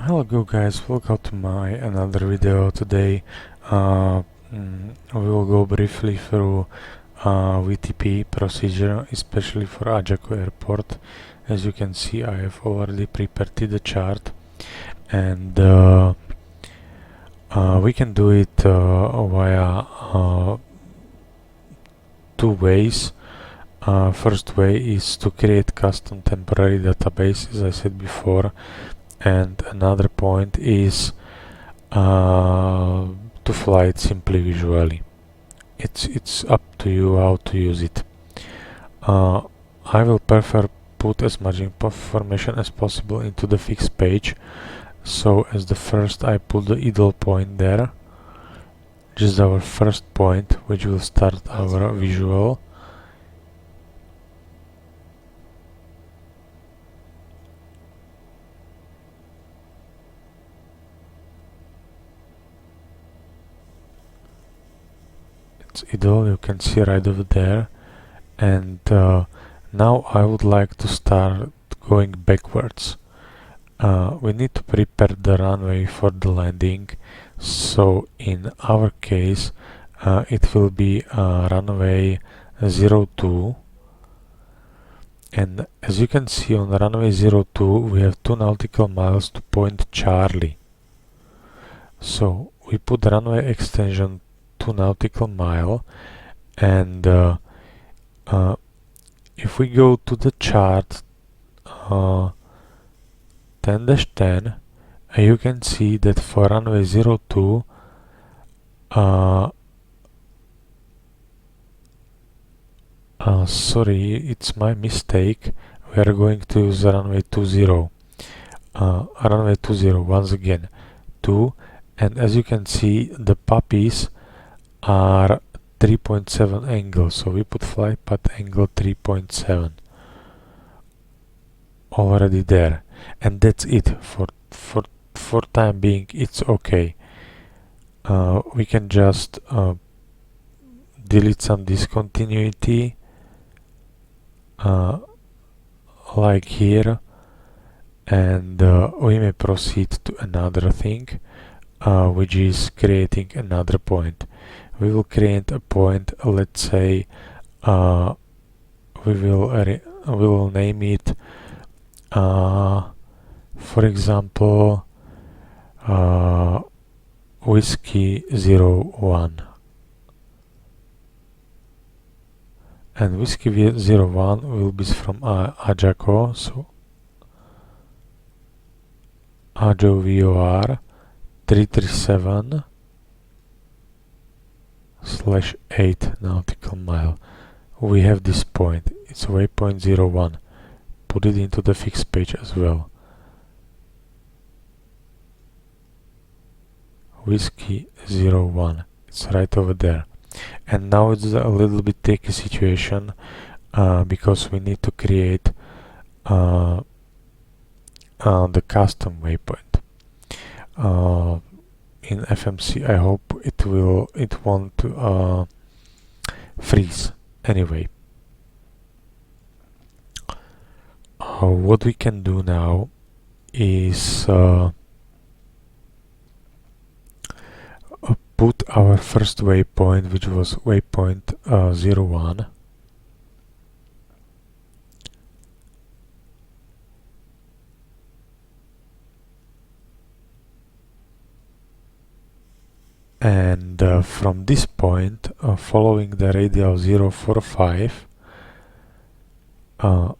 Hello guys, welcome to my another video. Today we will go briefly through VTP procedure, especially for Ajako Airport. As you can see, I have already prepared the chart, and we can do it via two ways. First way is to create custom temporary database, as I said before, and another point is to fly it simply visually. It's up to you how to use it. I will prefer put as much information as possible into the fixed page. So as the first, I put the idle point there, just our first point, which will start our visual. It's idle, you can see right over there. And now I would like to start going backwards. We need to prepare the runway for the landing, so in our case it will be runway 02, and as you can see on runway 02 we have 2 nautical miles to point Charlie. So we put runway extension 2 nautical mile, and if we go to the chart 10-10, you can see that for runway 02 sorry, it's my mistake, we are going to use runway 20, runway 20 once again, 2, and as you can see the puppies are 3.7 angle, so we put flight path angle 3.7 already there, and that's it. For time being it's okay. We can just delete some discontinuity like here, and we may proceed to another thing, which is creating another point. We will create a point, let's say we will name it for example Whiskey 01, and Whiskey 01 will be from Ajako, so Ajo VOR 337/8 nautical mile. We have this point, it's waypoint 01. Put it into the fixed page as well. Whiskey 01, it's right over there. And now it's a little bit tricky situation because we need to create the custom waypoint. In FMC I hope it won't freeze anyway. What we can do now is put our first waypoint, which was waypoint 01, and from this point, following the radial 045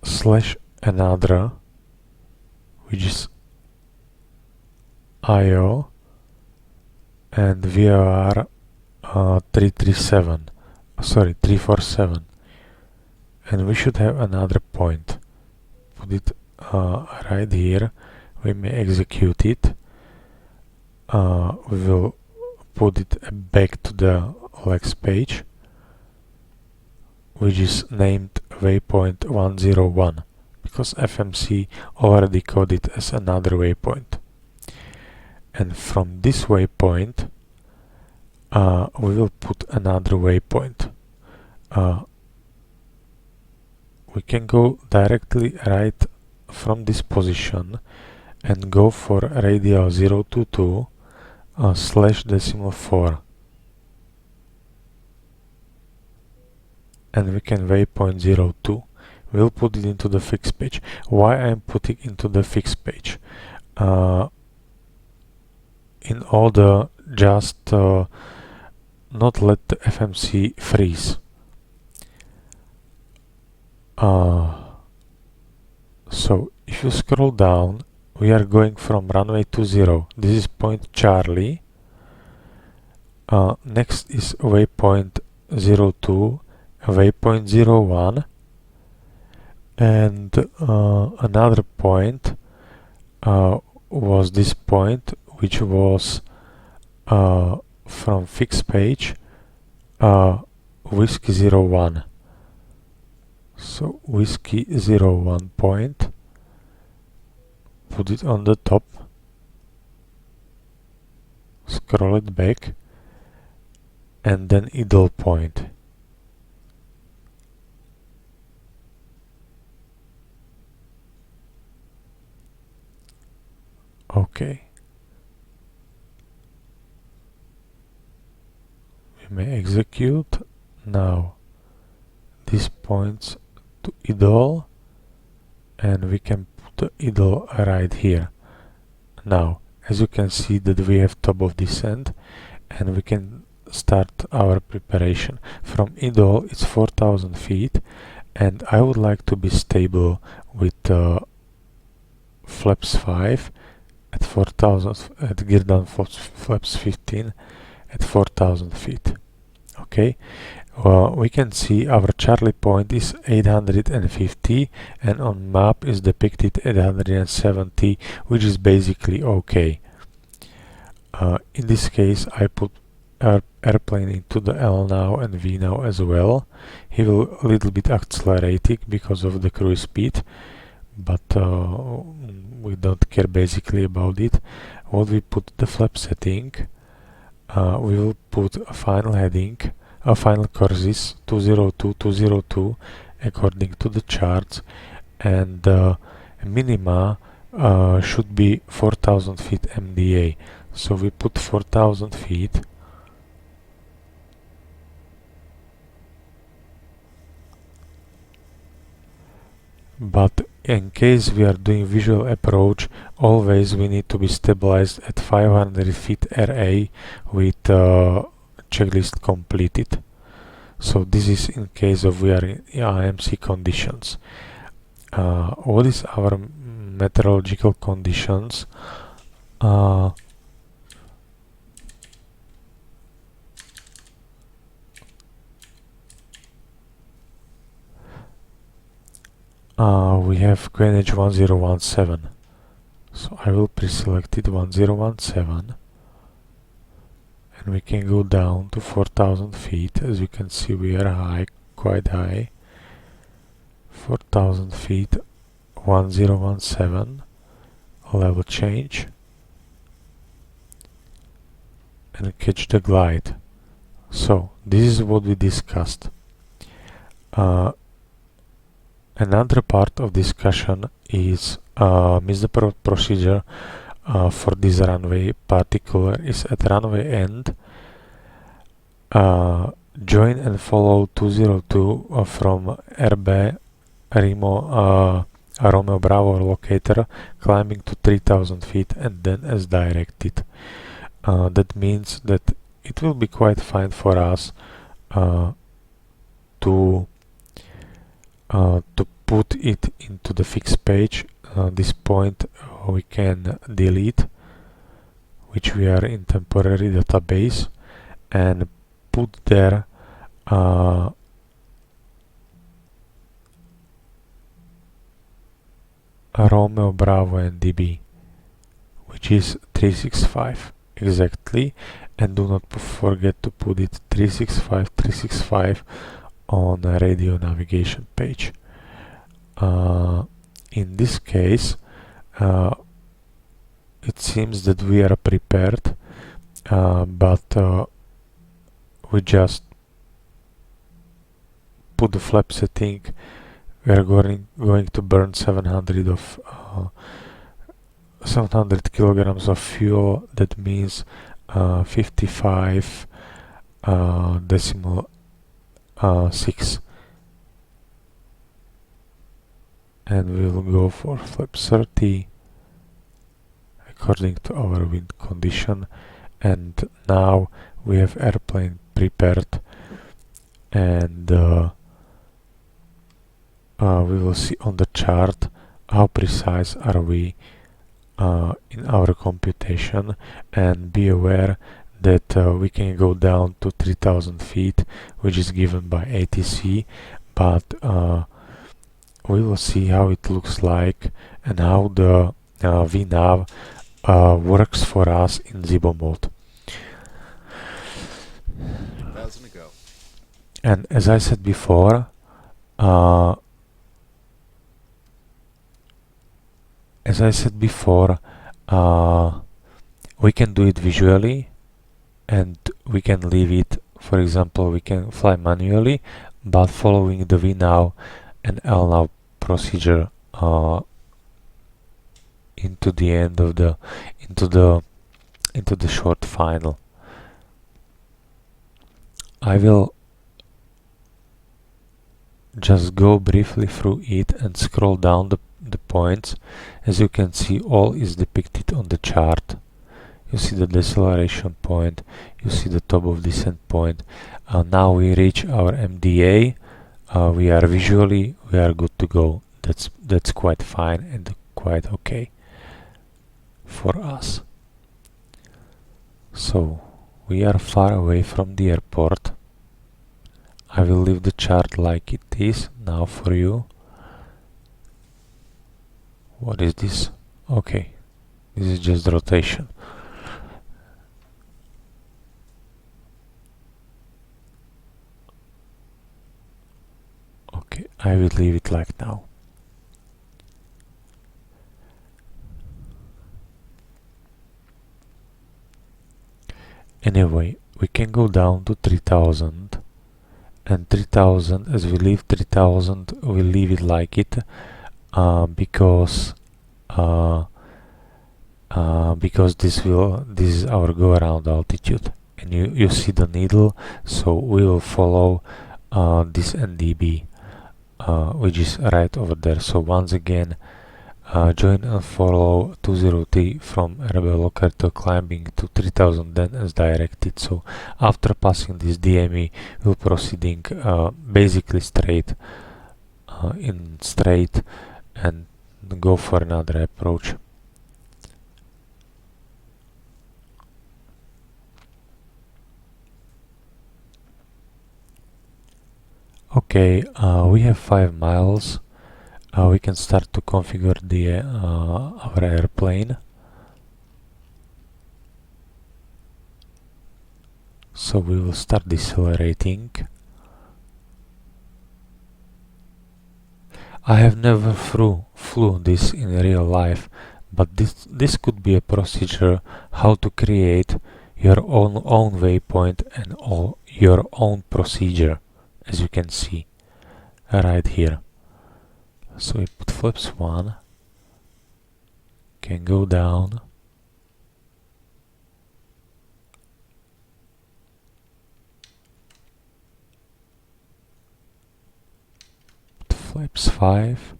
slash another, which is IO and VOR 347, and we should have another point. Put it right here. We may execute it. We will put it back to the Lex page, which is named waypoint 101 because FMC already coded as another waypoint. And from this waypoint we will put another waypoint. We can go directly right from this position and go for radial 022 slash decimal 4, and we can waypoint 02. We'll put it into the fixed page. Why I'm putting into the fixed page? In order just not let the FMC freeze. So if you scroll down, we are going from runway 20. This is point Charlie. Next is waypoint 02, waypoint 01, and another point was this point, which was from fixed page whiskey 01. So whiskey 01 point, put it on the top, scroll it back, and then idle point. Okay. We may execute. Now this points to idle, and we can put the idle right here. Now, as you can see that we have top of descent, and we can start our preparation. From idle it's 4000 feet, and I would like to be stable with flaps 5 at 4000, at gear down flaps 15 at 4000 feet. Okay, we can see our Charlie point is 850, and on map is depicted 870, which is basically okay. In this case I put airplane into the LNAV and VNAV as well. He will a little bit accelerating because of the cruise speed, but we don't care basically about it. What we put the flap setting, we will put a final heading, a final courses 202 according to the charts, and minima should be 4000 feet MDA. So we put 4000 feet. But in case we are doing visual approach, always we need to be stabilized at 500 feet RA with checklist completed. So this is in case of we are in IMC conditions. What is our meteorological conditions? We have QNH 1017, so I will pre-select it 1017, and we can go down to 4000 feet. As you can see, we are high, quite high. 4000 feet, 1017, level change, and catch the glide. So this is what we discussed. Another part of discussion is the procedure for this runway particular is at runway end. Join and follow 202 from RB Romeo Bravo locator, climbing to 3000 feet and then as directed. That means that it will be quite fine for us to put it into the fixed page. This point we can delete, which we are in temporary database, and put there Romeo Bravo and DB, which is 365 exactly, and do not forget to put it 365 on a radio navigation page. In this case, it seems that we are prepared, but we just put the flap setting. We are going to burn 700 of 700 kilograms of fuel, that means 55 decimal 6, and we will go for flap 30 according to our wind condition. And now we have airplane prepared, and we will see on the chart how precise are we in our computation. And be aware that we can go down to 3000 feet, which is given by ATC, but we will see how it looks like and how the VNAV works for us in ZIBO mode. And as I said before, we can do it visually, and we can leave it. For example, we can fly manually, but following the VNAV and LNAV procedure into the end of the into the short final. I will just go briefly through it and scroll down the points. As you can see, all is depicted on the chart. You see the deceleration point, you see the top of descent point. Now we reach our MDA. We are good to go. That's quite fine and quite okay for us. So we are far away from the airport. I will leave the chart like it is now for you. What is this? Okay, this is just rotation. Okay, I will leave it like now. Anyway, we can go down to 3000, and 3000, as we leave 3000, we leave it like it, because this is our go around altitude, and you see the needle, so we will follow this NDB, which is right over there. So once again, join and follow 20T from rebel locator climbing to 3000 then as directed. So after passing this DME, we'll proceeding basically straight and go for another approach. Okay, we have 5 miles. We can start to configure the our airplane. So we will start decelerating. I have never flew this in real life, but this could be a procedure how to create your own waypoint and your own procedure, as you can see right here. So we put flaps 1, can go down, put flaps 5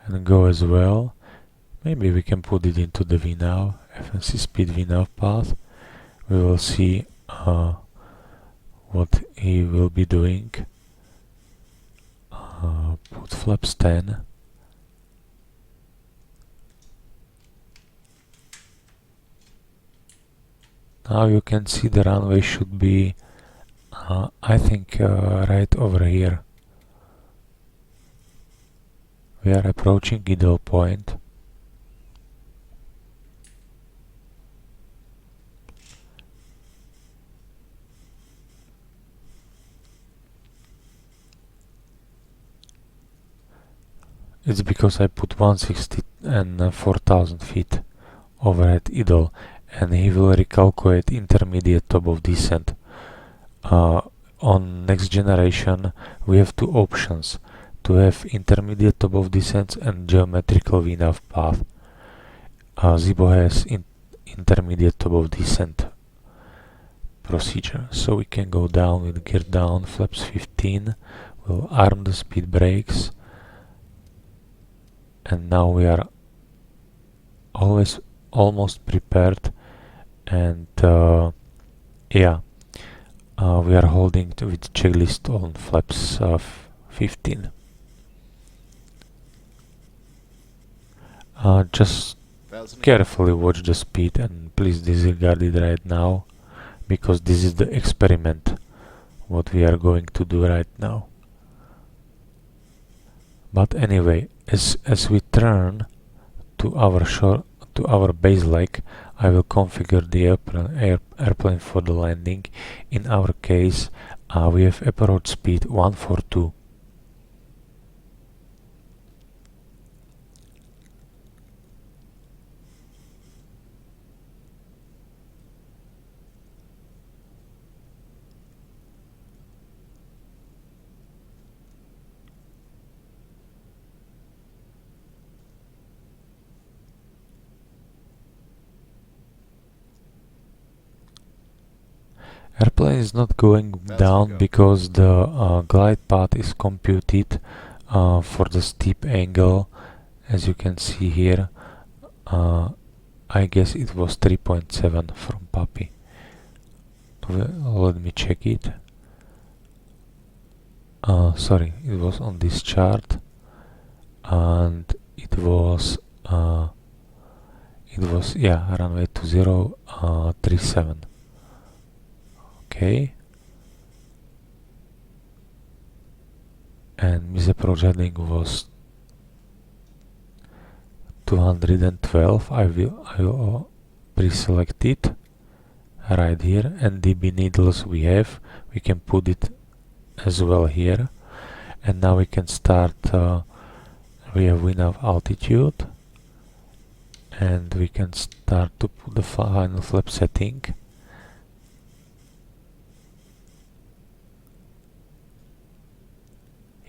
and go as well. Maybe we can put it into the VNAV, FNC speed VNAV path. We will see what he will be doing. Put flaps 10. Now you can see the runway should be, I think, right over here. We are approaching idle point. It's because I put 160 and 4000 feet overhead idle, and he will recalculate intermediate top of descent. On next generation we have two options, to have intermediate top of descent and geometrical VNAV path. ZIBO has intermediate top of descent procedure, so we can go down with gear down, flaps 15, we'll arm the speed brakes, and now we are almost prepared, and yeah, we are holding with checklist on flaps 15. Just carefully watch the speed and please disregard it right now, because this is the experiment what we are going to do right now. But anyway, as we turn to our base leg, I will configure the airplane for the landing. In our case, we have approach speed 142. Airplane is not going down because the glide path is computed for the steep angle. As you can see here, I guess it was 3.7 from Puppy. Let me check it. Sorry, it was on this chart, and it was yeah, runway 2037. Okay, and mis approach heading was 212. I will pre-select it right here, and dB needles we can put it as well here, and now we can start. We have VNAV altitude, and we can start to put the final flap setting.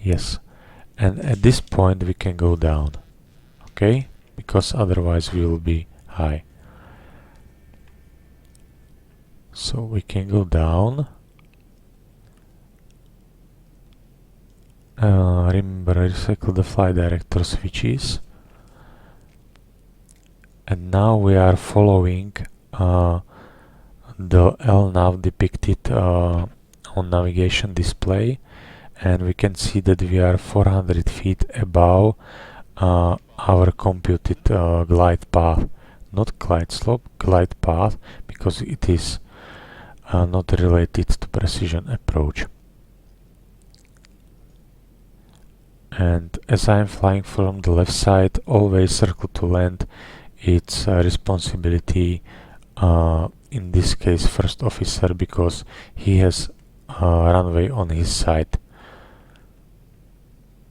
Yes, and at this point we can go down, okay, because otherwise we will be high. So we can go down. Remember, recycle the flight director switches. And now we are following the LNAV depicted on navigation display, and we can see that we are 400 feet above our computed glide path. Not glide slope, glide path, because it is not related to precision approach. And as I am flying from the left side, always circle to land. It's a responsibility, in this case, first officer, because he has runway on his side.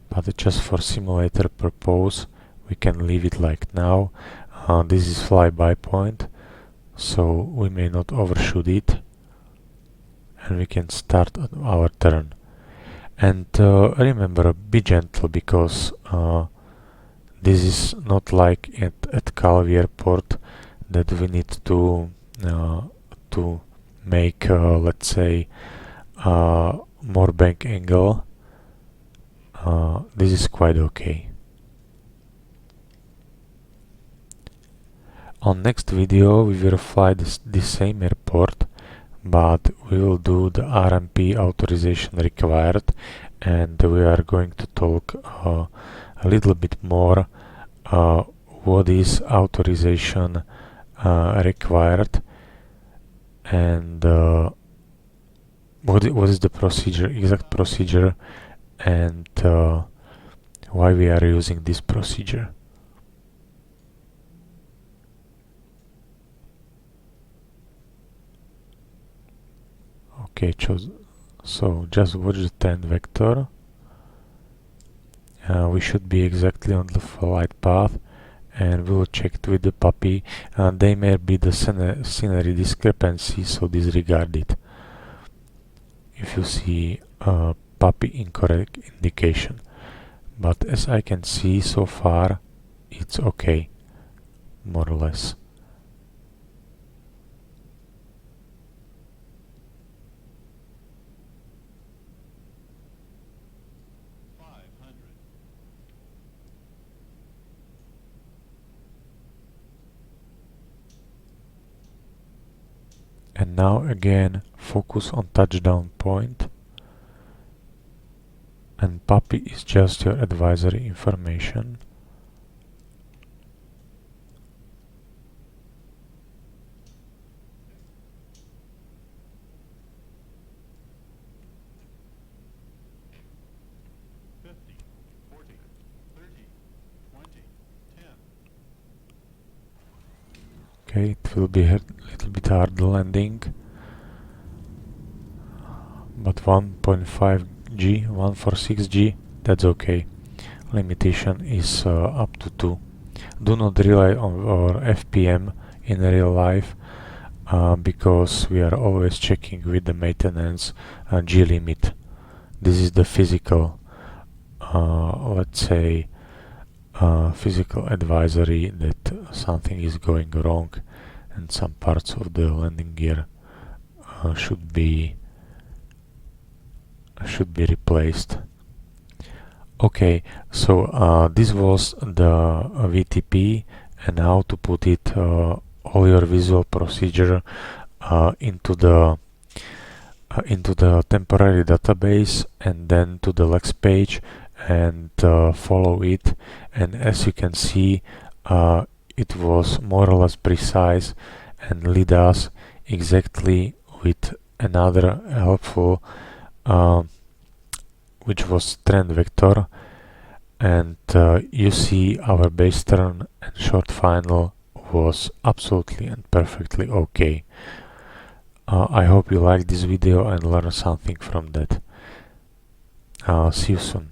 But just for simulator purpose, we can leave it like now. This is flyby point, so we may not overshoot it, and we can start our turn. And remember, be gentle, because this is not like at Calvi Airport that we need to make, let's say, more bank angle. This is quite okay. On next video we will fly this same airport, but we will do the RMP authorization required, and we are going to talk a little bit more what is authorization required, and what is the procedure, exact procedure, and why we are using this procedure. Okay, so just watch the 10 vector. We should be exactly on the flight path, and we'll check it with the Puppy. They may be the scenery discrepancy, so disregard it if you see Puppy incorrect indication. But as I can see so far, it's okay. more or less. And now again focus on touchdown point, and puppy is just your advisory information. Okay, it will be a little bit hard landing, but 1.5G, 146G, that's okay. Limitation is up to 2. Do not rely on our FPM in real life, because we are always checking with the maintenance G limit. This is the physical, let's say, physical advisory that something is going wrong and some parts of the landing gear should be replaced. Okay, so this was the VTP and how to put it all your visual procedure into the temporary database and then to the Lex page and follow it. And as you can see, it was more or less precise and lead us exactly with another helpful, which trend vector, and you see our base turn and short final was absolutely and perfectly okay. I hope you liked this video and learned something from that. See you soon.